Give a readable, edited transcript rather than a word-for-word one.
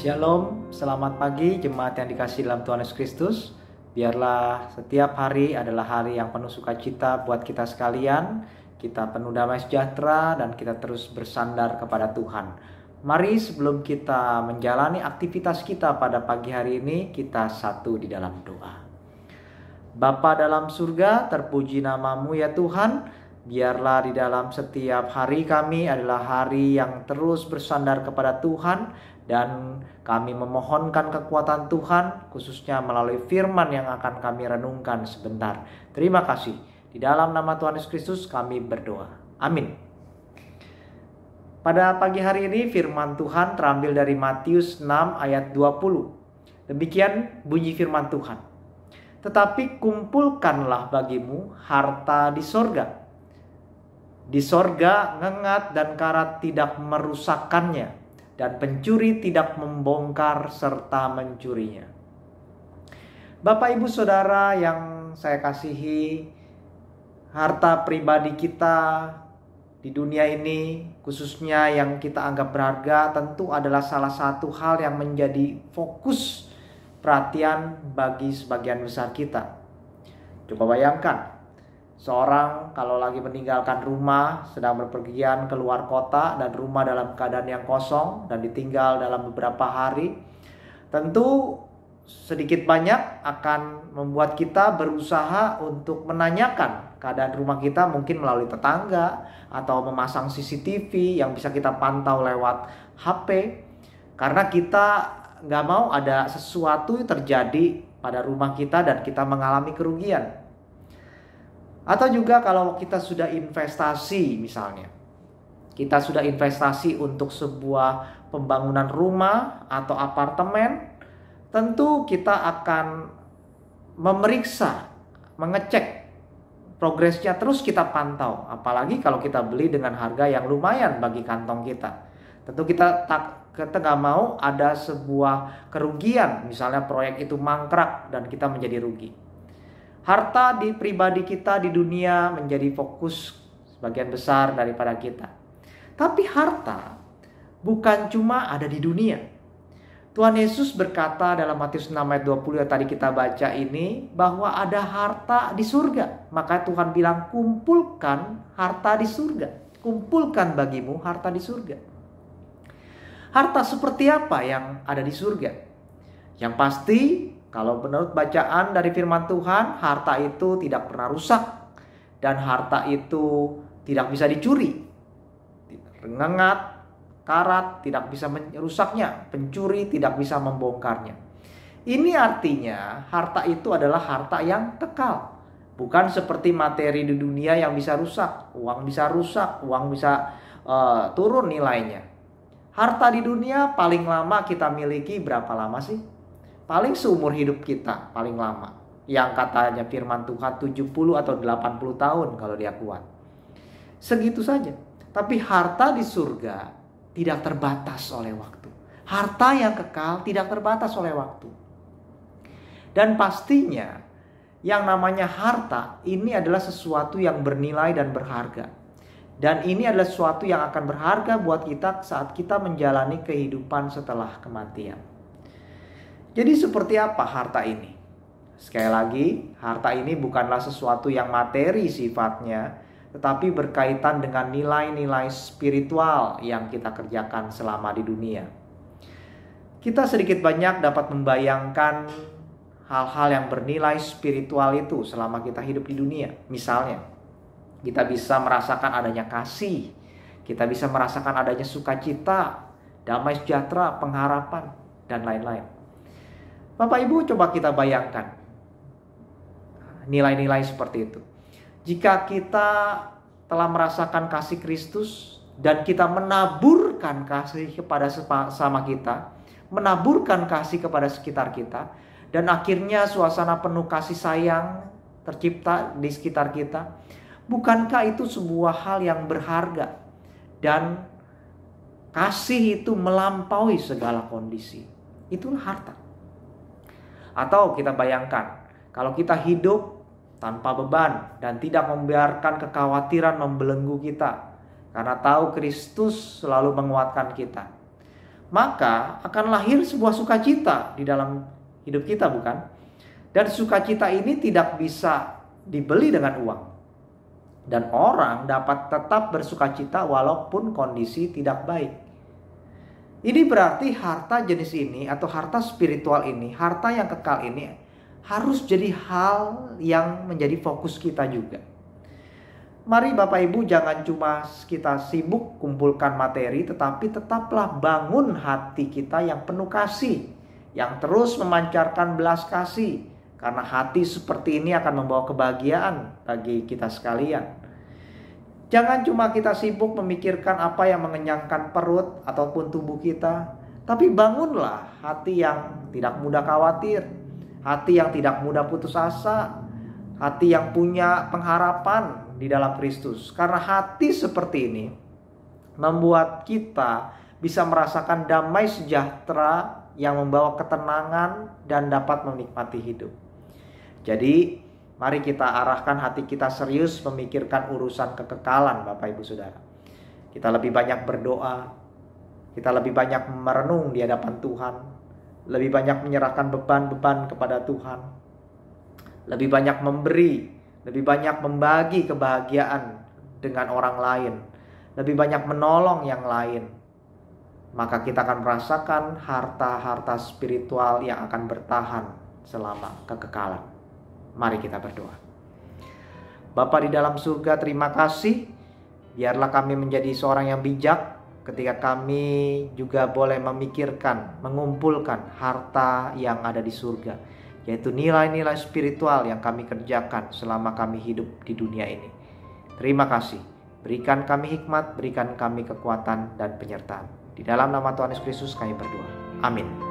Shalom, selamat pagi jemaat yang dikasihi dalam Tuhan Yesus Kristus. Biarlah setiap hari adalah hari yang penuh sukacita buat kita sekalian. Kita penuh damai sejahtera dan kita terus bersandar kepada Tuhan. Mari sebelum kita menjalani aktivitas kita pada pagi hari ini, kita satu di dalam doa. Bapa dalam surga, terpuji namamu ya Tuhan. Biarlah di dalam setiap hari kami adalah hari yang terus bersandar kepada Tuhan. Dan kami memohonkan kekuatan Tuhan khususnya melalui firman yang akan kami renungkan sebentar. Terima kasih. Di dalam nama Tuhan Yesus Kristus kami berdoa. Amin. Pada pagi hari ini firman Tuhan terambil dari Matius 6 ayat 20. Demikian bunyi firman Tuhan. Tetapi kumpulkanlah bagimu harta di sorga. Di sorga ngengat dan karat tidak merusakkannya, dan pencuri tidak membongkar serta mencurinya. Bapak ibu saudara yang saya kasihi, harta pribadi kita di dunia ini, khususnya yang kita anggap berharga, tentu adalah salah satu hal yang menjadi fokus perhatian bagi sebagian besar kita. Coba bayangkan, seorang kalau lagi meninggalkan rumah, sedang berpergian keluar kota dan rumah dalam keadaan yang kosong dan ditinggal dalam beberapa hari, tentu sedikit banyak akan membuat kita berusaha untuk menanyakan keadaan rumah kita, mungkin melalui tetangga atau memasang CCTV yang bisa kita pantau lewat HP, karena kita nggak mau ada sesuatu terjadi pada rumah kita dan kita mengalami kerugian. Atau juga kalau kita sudah investasi, misalnya kita sudah investasi untuk sebuah pembangunan rumah atau apartemen, tentu kita akan memeriksa, mengecek progresnya, terus kita pantau. Apalagi kalau kita beli dengan harga yang lumayan bagi kantong kita. Tentu kita nggak mau ada sebuah kerugian, misalnya proyek itu mangkrak dan kita menjadi rugi. Harta di pribadi kita di dunia menjadi fokus sebagian besar daripada kita. Tapi harta bukan cuma ada di dunia. Tuhan Yesus berkata dalam Matius 6 ayat 20 yang tadi kita baca ini, bahwa ada harta di surga. Maka Tuhan bilang, kumpulkan harta di surga. Kumpulkan bagimu harta di surga. Harta seperti apa yang ada di surga? Yang pasti, kalau menurut bacaan dari firman Tuhan, harta itu tidak pernah rusak. Dan harta itu tidak bisa dicuri. Ngengat, karat tidak bisa merusaknya. Pencuri tidak bisa membongkarnya. Ini artinya harta itu adalah harta yang kekal. Bukan seperti materi di dunia yang bisa rusak. Uang bisa rusak, uang bisa turun nilainya. Harta di dunia paling lama kita miliki berapa lama sih? Paling seumur hidup kita, paling lama. Yang katanya firman Tuhan 70 atau 80 tahun kalau dia kuat. Segitu saja. Tapi harta di surga tidak terbatas oleh waktu. Harta yang kekal tidak terbatas oleh waktu. Dan pastinya yang namanya harta ini adalah sesuatu yang bernilai dan berharga. Dan ini adalah sesuatu yang akan berharga buat kita saat kita menjalani kehidupan setelah kematian. Jadi seperti apa harta ini? Sekali lagi, harta ini bukanlah sesuatu yang materi sifatnya, tetapi berkaitan dengan nilai-nilai spiritual yang kita kerjakan selama di dunia. Kita sedikit banyak dapat membayangkan hal-hal yang bernilai spiritual itu selama kita hidup di dunia. Misalnya, kita bisa merasakan adanya kasih, kita bisa merasakan adanya sukacita, damai sejahtera, pengharapan, dan lain-lain. Bapak Ibu, coba kita bayangkan nilai-nilai seperti itu. Jika kita telah merasakan kasih Kristus dan kita menaburkan kasih kepada sesama kita, menaburkan kasih kepada sekitar kita, dan akhirnya suasana penuh kasih sayang tercipta di sekitar kita, bukankah itu sebuah hal yang berharga? Dan kasih itu melampaui segala kondisi. Itulah harta. Atau kita bayangkan, kalau kita hidup tanpa beban dan tidak membiarkan kekhawatiran membelenggu kita, karena tahu Kristus selalu menguatkan kita. maka akan lahir sebuah sukacita di dalam hidup kita, bukan? Dan sukacita ini tidak bisa dibeli dengan uang. Dan orang dapat tetap bersukacita walaupun kondisi tidak baik. Ini berarti harta jenis ini atau harta spiritual ini, harta yang kekal ini harus jadi hal yang menjadi fokus kita juga. Mari Bapak Ibu, jangan cuma kita sibuk kumpulkan materi, tetapi tetaplah bangun hati kita yang penuh kasih, yang terus memancarkan belas kasih. Karena hati seperti ini akan membawa kebahagiaan bagi kita sekalian. Jangan cuma kita sibuk memikirkan apa yang mengenyangkan perut ataupun tubuh kita, tapi bangunlah hati yang tidak mudah khawatir, hati yang tidak mudah putus asa, hati yang punya pengharapan di dalam Kristus. Karena hati seperti ini membuat kita bisa merasakan damai sejahtera yang membawa ketenangan dan dapat menikmati hidup. Jadi mari kita arahkan hati kita serius memikirkan urusan kekekalan, Bapak Ibu Saudara. Kita lebih banyak berdoa, kita lebih banyak merenung di hadapan Tuhan, lebih banyak menyerahkan beban-beban kepada Tuhan, lebih banyak memberi, lebih banyak membagi kebahagiaan dengan orang lain, lebih banyak menolong yang lain. Maka kita akan merasakan harta-harta spiritual yang akan bertahan selama kekekalan. Mari kita berdoa. Bapa di dalam surga, terima kasih. Biarlah kami menjadi seorang yang bijak ketika kami juga boleh memikirkan, mengumpulkan harta yang ada di surga, yaitu nilai-nilai spiritual yang kami kerjakan selama kami hidup di dunia ini. Terima kasih. Berikan kami hikmat, berikan kami kekuatan dan penyertaan. Di dalam nama Tuhan Yesus Kristus kami berdoa. Amin.